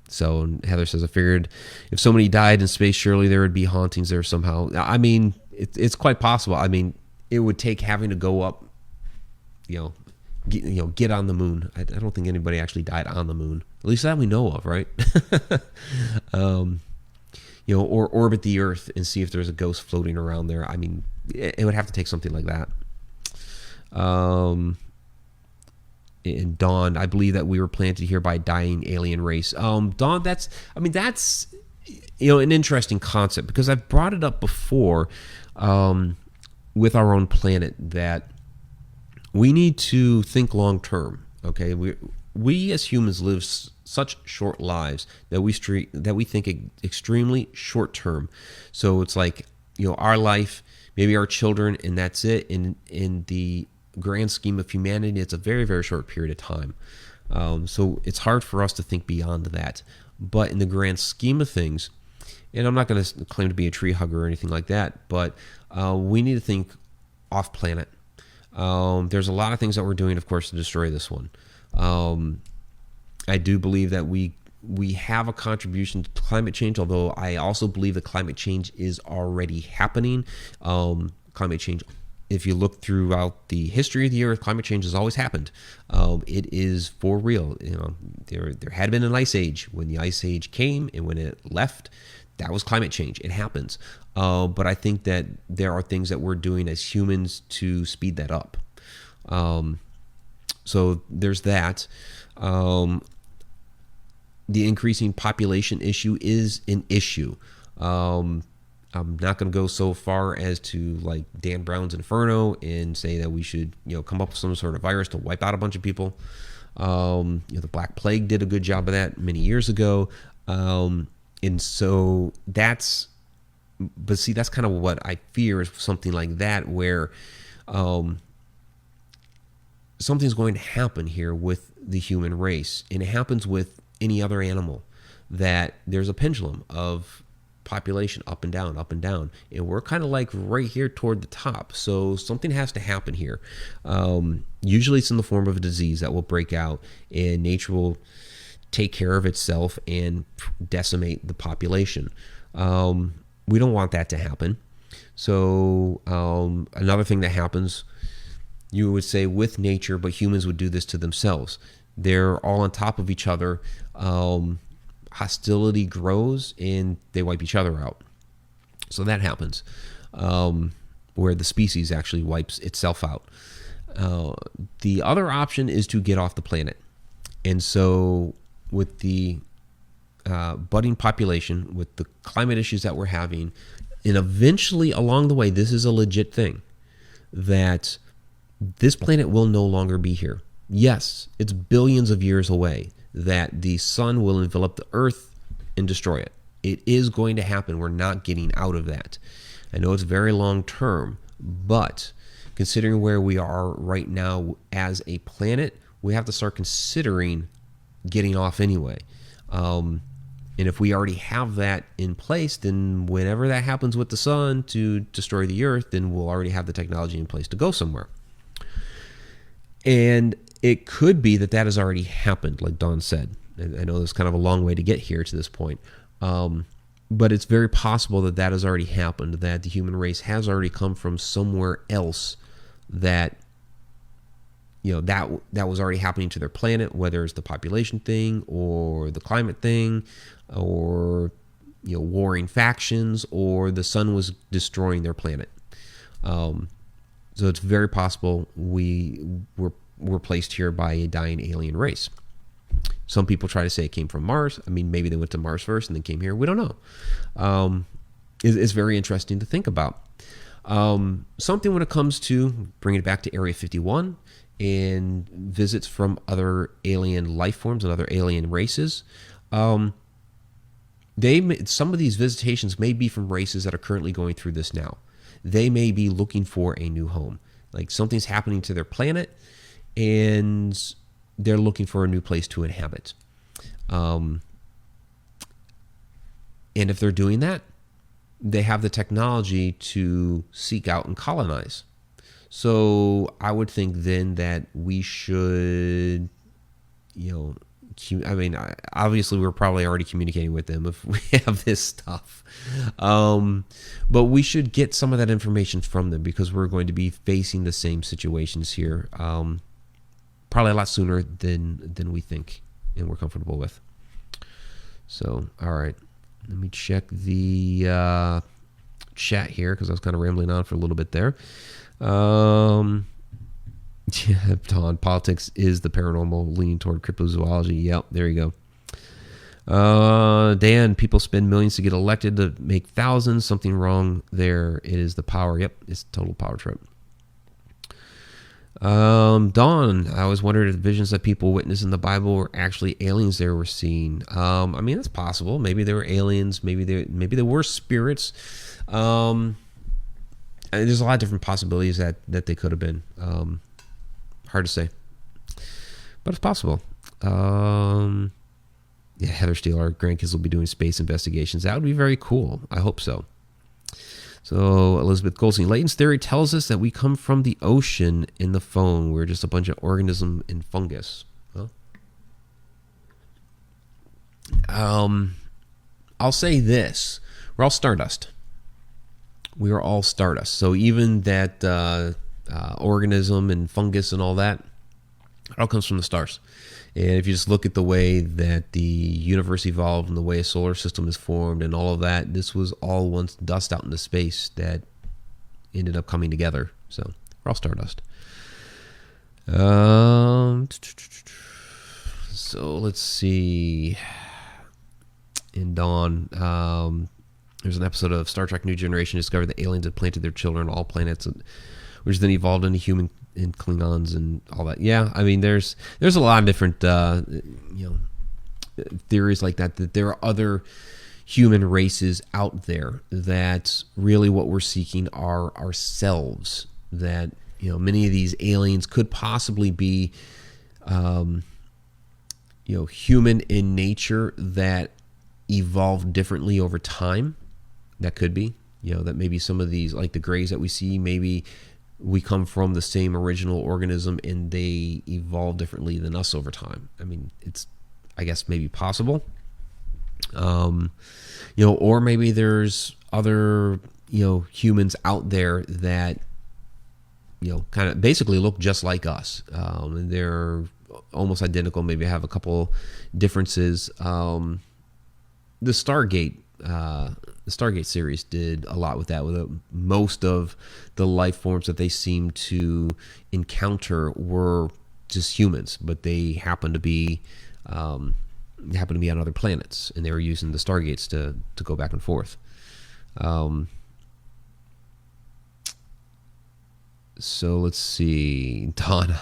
So Heather says, I figured if somebody died in space, surely there would be hauntings there somehow. I mean, it's quite possible. I mean, it would take having to go up, get on the moon. I don't think anybody actually died on the moon, at least that we know of, right? Or orbit the Earth and see if there's a ghost floating around there. I mean, it would have to take something like that. And Dawn, I believe that we were planted here by a dying alien race. Dawn, that's an interesting concept, because I've brought it up before with our own planet, that we need to think long term. Okay, we as humans live such short lives that we think extremely short term. So it's like, our life, maybe our children, and that's it. In the grand scheme of humanity, it's a very, very short period of time. So it's hard for us to think beyond that. But in the grand scheme of things, and I'm not going to claim to be a tree hugger or anything like that, but we need to think off planet. There's a lot of things that we're doing, of course, to destroy this one. I do believe that we have a contribution to climate change, although I also believe that climate change is already happening. Climate change, if you look throughout the history of the Earth, climate change has always happened. It is for real. There had been an ice age. When the ice age came and when it left, that was climate change. It happens. But I think that there are things that we're doing as humans to speed that up. So there's that. The increasing population issue is an issue. I'm not going to go so far as to like Dan Brown's Inferno and say that we should, come up with some sort of virus to wipe out a bunch of people. The Black Plague did a good job of that many years ago. And so that's kind of what I fear, is something like that, where something's going to happen here with the human race, and it happens with any other animal, that there's a pendulum of population up and down, and we're kind of like right here toward the top. So something has to happen here. Usually it's in the form of a disease that will break out, and nature will take care of itself and decimate the population. We don't want that to happen. So another thing that happens, you would say, with nature, but humans would do this to themselves. They're all on top of each other. Hostility grows and they wipe each other out. So that happens, where the species actually wipes itself out. The other option is to get off the planet. And so with the budding population, with the climate issues that we're having, and eventually along the way, this is a legit thing, that this planet will no longer be here. Yes, it's billions of years away that the sun will envelop the earth and destroy it. It is going to happen. We're not getting out of that. I know it's very long term, but considering where we are right now as a planet, we have to start considering getting off anyway. And if we already have that in place, then whenever that happens with the sun to destroy the earth, then we'll already have the technology in place to go somewhere. And it could be that has already happened, like Dawn said. I know there's kind of a long way to get here to this point. But it's very possible that has already happened, that the human race has already come from somewhere else that that was already happening to their planet, whether it's the population thing or the climate thing, or warring factions, or the sun was destroying their planet. So it's very possible we're placed here by a dying alien race. Some people try to say it came from Mars. I mean, maybe they went to Mars first and then came here. We don't know. It's very interesting to think about. Something when it comes to bringing it back to Area 51 and visits from other alien life forms and other alien races. Some of these visitations may be from races that are currently going through this now. They may be looking for a new home. Like something's happening to their planet and they're looking for a new place to inhabit. And if they're doing that, they have the technology to seek out and colonize. So I would think then that we should, obviously we're probably already communicating with them if we have this stuff. But we should get some of that information from them because we're going to be facing the same situations here. Probably a lot sooner than we think and we're comfortable with. So, all right. Let me check the chat here because I was kind of rambling on for a little bit there. Don, politics is the paranormal, leaning toward cryptozoology. Yep, there you go. Dan, people spend millions to get elected to make thousands. Something wrong there. It is the power. Yep, it's a total power trip. Dawn, I always wondered if the visions that people witnessed in the Bible were actually aliens they were seeing. It's possible. Maybe they were aliens. Maybe they were spirits. There's a lot of different possibilities that they could have been. Hard to say, but it's possible. Heather Steele, our grandkids will be doing space investigations. That would be very cool. I hope so. So Elizabeth Goldstein, Layton's theory tells us that we come from the ocean in the phone. We're just a bunch of organism and fungus. I'll say this. We're all stardust. We are all stardust. So even that organism and fungus and all that, it all comes from the stars. And if you just look at the way that the universe evolved and the way a solar system is formed and all of that, this was all once dust out into space that ended up coming together. So we're all stardust. So let's see. In Dawn, there's an episode of Star Trek New Generation discovered that aliens had planted their children on all planets, which then evolved into human and Klingons and all that. Yeah, I mean, there's a lot of different theories like that there are other human races out there that really what we're seeking are ourselves. That many of these aliens could possibly be human in nature that evolved differently over time. That could be that maybe some of these, like the Greys that we see, maybe we come from the same original organism and they evolve differently than us over time. I mean, it's, I guess, maybe possible. Or maybe there's other, humans out there that, kind of basically look just like us. And they're almost identical, maybe have a couple differences. The Stargate series did a lot with that. With most of the life forms that they seemed to encounter were just humans, but they happened to be on other planets, and they were using the Stargates to go back and forth. So let's see, Don.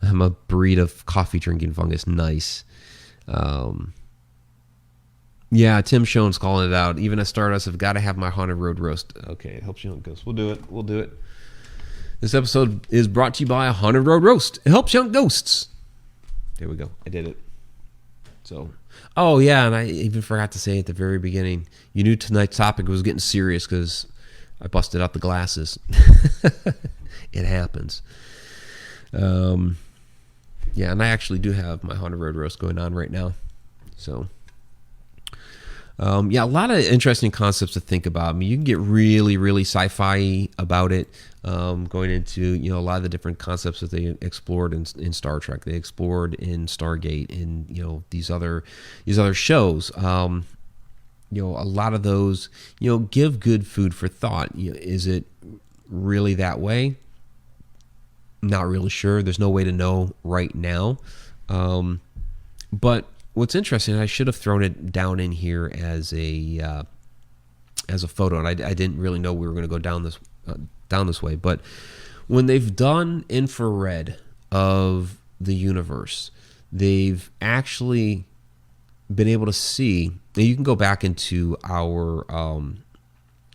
I'm a breed of coffee drinking fungus. Nice. Yeah, Tim Schoen's calling it out. Even as Stardust, I've got to have my Haunted Road roast. Okay, it helps young ghosts. We'll do it. This episode is brought to you by a Haunted Road roast. It helps young ghosts. There we go. I did it. So, oh yeah, and I even forgot to say at the very beginning, you knew tonight's topic was getting serious because I busted out the glasses. It happens. Yeah, and I actually do have my Haunted Road roast going on right now. So. Yeah, a lot of interesting concepts to think about. I mean, you can get really, really sci-fi about it, going into a lot of the different concepts that they explored in Star Trek. They explored in Stargate, and these other shows. A lot of those give good food for thought. Is it really that way? Not really sure. There's no way to know right now. But what's interesting, I should have thrown it down in here as a photo, and I didn't really know we were going to go down this way. But when they've done infrared of the universe, they've actually been able to see. Now you can go back into our.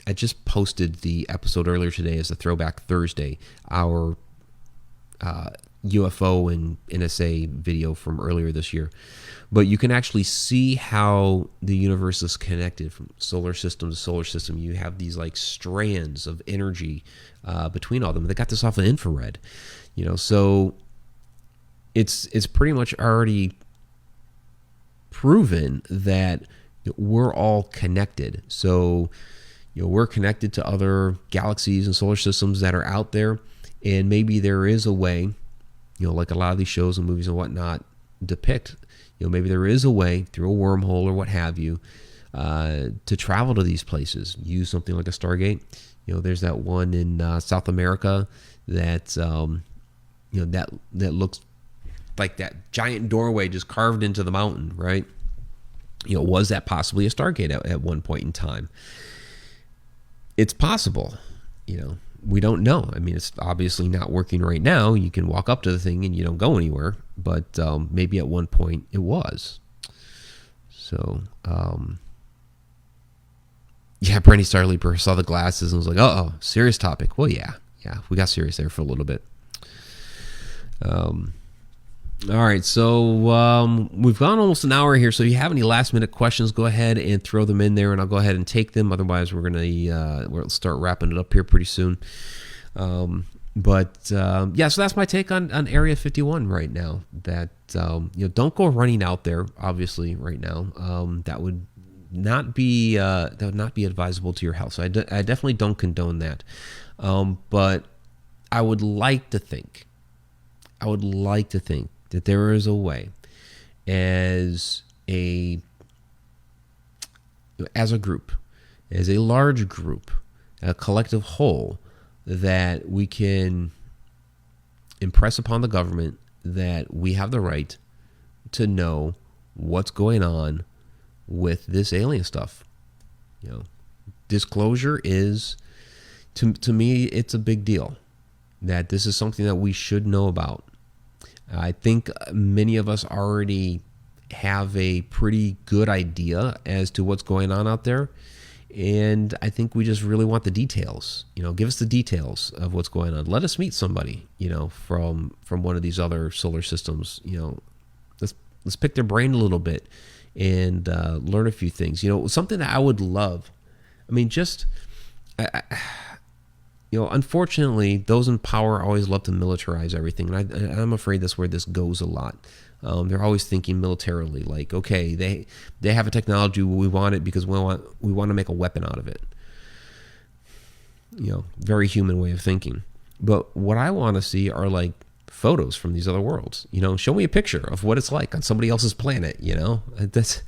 I just posted the episode earlier today as a Throwback Thursday. Our UFO and NSA video from earlier this year. But you can actually see how the universe is connected from solar system to solar system. You have these like strands of energy between all of them. They got this off of infrared, so it's pretty much already proven that we're all connected. So we're connected to other galaxies and solar systems that are out there, and maybe there is a way, like a lot of these shows and movies and whatnot depict. Maybe there is a way through a wormhole or what have you to travel to these places. Use something like a Stargate. There's that one in South America that that looks like that giant doorway just carved into the mountain, right? Was that possibly a Stargate at one point in time? It's possible. We don't know. I mean, it's obviously not working right now. You can walk up to the thing and you don't go anywhere, but maybe at one point it was. So, yeah, Brandy Starleaper saw the glasses and was like, "Oh, serious topic." Well, yeah, we got serious there for a little bit. All right, so we've gone almost an hour here. So if you have any last minute questions, go ahead and throw them in there, and I'll go ahead and take them. Otherwise, we'll start wrapping it up here pretty soon. So that's my take on Area 51 right now. That don't go running out there. Obviously, right now, that would not be advisable to your health. So I definitely don't condone that. But I would like to think that there is a way, as a group, as a large group, a collective whole, that we can impress upon the government that we have the right to know what's going on with this alien stuff. Disclosure is, to me, it's a big deal. That this is something that we should know about. I think many of us already have a pretty good idea as to what's going on out there, and I think we just really want the details. Give us the details of what's going on. Let us meet somebody, from one of these other solar systems. Let's pick their brain a little bit and learn a few things. Something that I would love. I mean, unfortunately, those in power always love to militarize everything, and I'm afraid that's where this goes a lot. They're always thinking militarily, like, okay, they have a technology, we want it because we want to make a weapon out of it. Very human way of thinking. But what I want to see are like photos from these other worlds. Show me a picture of what it's like on somebody else's planet. That's.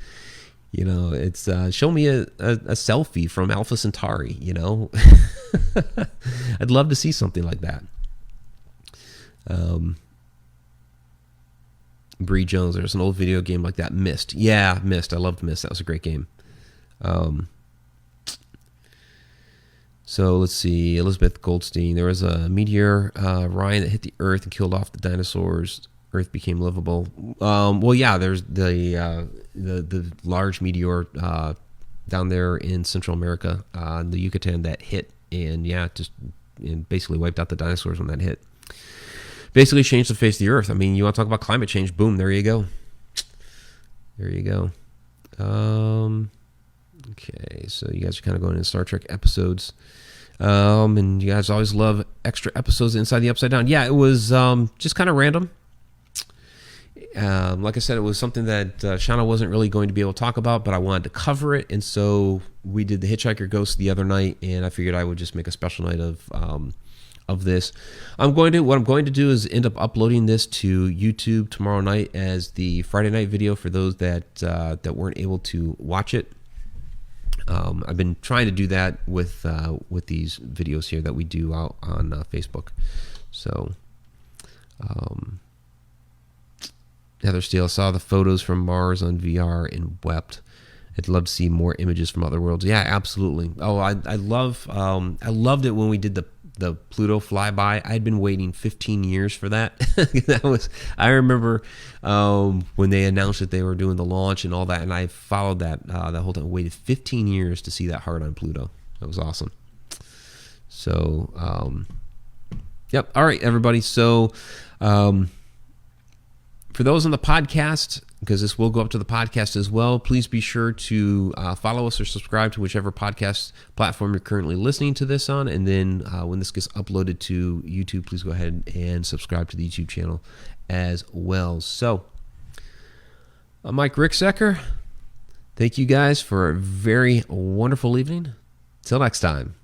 It's show me a selfie from Alpha Centauri. I'd love to see something like that. Bree Jones, there's an old video game like that, Myst. Yeah, Myst. I loved Myst. That was a great game. So let's see. Elizabeth Goldstein. There was a meteor, Ryan, that hit the Earth and killed off the dinosaurs. Earth became livable. Well, yeah, there's the large meteor down there in Central America, the Yucatan, that hit, and basically wiped out the dinosaurs when that hit. Basically changed the face of the Earth. I mean, you want to talk about climate change? Boom, there you go. Okay, so you guys are kind of going into Star Trek episodes. And you guys always love extra episodes inside the Upside Down. Yeah, it was just kind of random. Like I said, it was something that Shauna wasn't really going to be able to talk about, but I wanted to cover it, and so we did the Hitchhiker Ghost the other night, and I figured I would just make a special night of this. What I'm going to do is end up uploading this to YouTube tomorrow night as the Friday night video for those that weren't able to watch it. I've been trying to do that with these videos here that we do out on Facebook. So, Heather Steele saw the photos from Mars on VR and wept. I'd love to see more images from other worlds. Yeah, absolutely. Oh, I loved it when we did the Pluto flyby. I'd been waiting 15 years for that. I remember when they announced that they were doing the launch and all that, and I followed that whole time. Waited 15 years to see that heart on Pluto. That was awesome. So, yep. All right, everybody. So, for those on the podcast, because this will go up to the podcast as well, please be sure to follow us or subscribe to whichever podcast platform you're currently listening to this on. And then when this gets uploaded to YouTube, please go ahead and subscribe to the YouTube channel as well. So, I'm Mike Ricksecker. Thank you guys for a very wonderful evening. Till next time.